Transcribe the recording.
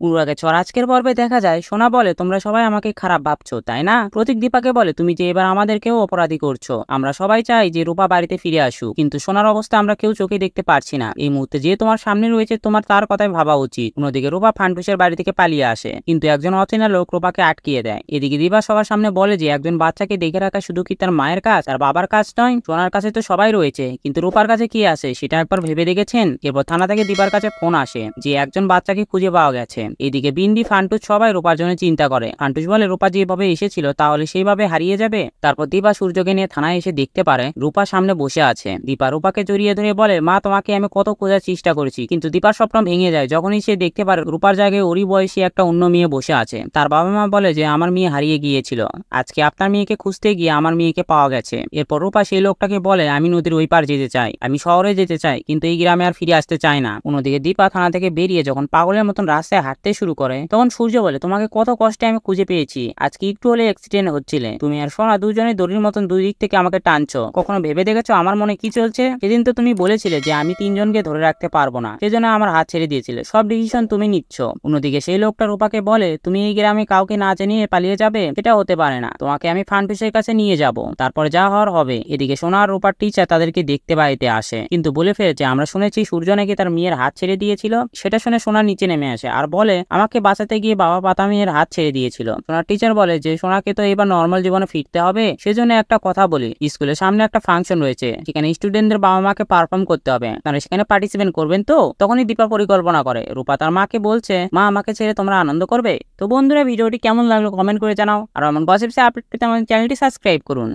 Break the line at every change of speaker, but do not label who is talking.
অনুরাগের ঝড় আজকের পর্বে দেখা যায় সোনা বলে, তোমরা সবাই আমাকে খারাপ ভাবছো তাই না? প্রতীক দীপাকে বলে, তুমি যে এবার আমাদেরকেও অপরাধী করছো। আমরা সবাই চাই যে রূপা বাড়িতে ফিরে আসুক, কিন্তু সোনার অবস্থা আমরা কেউ চোখে দেখতে পারছি না। এই মুহূর্তে যে তোমার সামনে রয়েছে তোমার তার কথাই ভাবা উচিত। অন্যদিকে রূপা ফান্টুসের বাড়ি থেকে পালিয়ে আসে, কিন্তু একজন অচেনা লোক রূপাকে আটকিয়ে দেয়। এদিকে দীপা সবার সামনে বলে যে একজন বাচ্চাকে দেখে রাখা শুধু কি তার মায়ের কাজ আর বাবার কাজ নয়, সোনার কাছে তো সবাই রয়েছে, কিন্তু রূপার কাছে কি আছে সেটা একবার ভেবে দেখেছেন? এরপর থানা থেকে দীপার কাছে ফোন আসে যে একজন বাচ্চাকে খুঁজে পাওয়া গেছে। এদিকে বিন্দি, ফান্টুস সবাই রূপার জন্য চিন্তা করে। ফান্টুস বলে রূপা যেভাবে এসেছিল তাহলে সেইভাবে হারিয়ে যাবে। তারপর দীপা সূর্যকে নিয়ে থানায় এসে দেখতে পারে রূপা সামনে বসে আছে। দীপা রূপাকে জড়িয়ে ধরে বলে, মা তোমাকে আমি কত খোঁজার চেষ্টা করেছি, কিন্তু দীপার স্বপ্ন ভেঙে যায় যখনই সে দেখতে পারে রূপার জায়গায় ওরই বয়সী একটা অন্য মেয়ে বসে আছে। তার বাবা মা বলে যে আমার মেয়ে হারিয়ে গিয়েছিল, আজকে আপনার মেয়েকে খুঁজতে গিয়ে আমার মেয়েকে পাওয়া গেছে। এরপর রূপা সেই লোকটাকে বলে, আমি নদীর ওই পার যেতে চাই, আমি শহরে যেতে চাই, কিন্তু এই গ্রামে আর ফিরে আসতে চাই না। অন্যদিকে দীপা থানা থেকে বেরিয়ে যখন পাগলের মতন রাস্তায় হাঁটতে শুরু করে তখন সূর্য বলে, তোমাকে কত কষ্টে আমি খুঁজে পেয়েছি, আজকে একটু হলে অ্যাক্সিডেন্ট হচ্ছিলে, তুমি আর সোনা দুজনে দড়ির মতন দুই দিক থেকে আমাকে টানছো। কখনো ভেবে দেখেছো আমার মনে কি চলছে? সেদিন তো তুমি বলেছিলে যে আমি তিনজনকে ধরে রাখতে পারবো না, সেজন্য আমার হাত ছেড়ে দিয়েছিলে, সব ডিসিশন তুমি নিচ্ছ। অন্যদিকে সেই লোকটা রূপাকে বলে, তুমি এই গ্রামে কাউকে না জানিয়ে পালিয়ে যাবে, এটা হতে পারে না, তোমাকে আমি ফান্টুসের কাছে নিয়ে যাব, তারপর যা হওয়ার হবে। এদিকে সোনা আর রূপার টিচার তাদেরকে দেখতে বাড়িতে আসে, কিন্তু বলে ফেলেছে আমরা শুনেছি সূর্য নাকি তার মেয়ের হাত ছেড়ে দিয়েছিল। সেটা শুনে সোনা নিচে নেমে আসে আর বলে, আমাকে বাঁচাতে গিয়ে বাবা পাতা মেয়ের হাত ছেড়ে দিয়েছিল। সোনার টিচার বলে যে সোনাকে তো এবার নর্মাল জীবনে ফিরতে হবে, সেজন্য একটা কথা বলি, স্কুলের সামনে একটা ফাংশন রয়েছে, সেখানে স্টুডেন্টদের বাবা মাকে পারফর্ম করতে হবে, তারা সেখানে পার্টিসিপেট করবেন। তো তখনই দীপা পরিকল্পনা করে, রূপা তার মাকে বলছে, মা আমাকে ছেড়ে তোমরা আনন্দ করবে। তো বন্ধুরা, ভিডিওটি কেমন লাগলো কমেন্ট করে জানাও, আর এমন গসিপসে আপডেট পেতে আমাদের চ্যানেলটি সাবস্ক্রাইব করুন।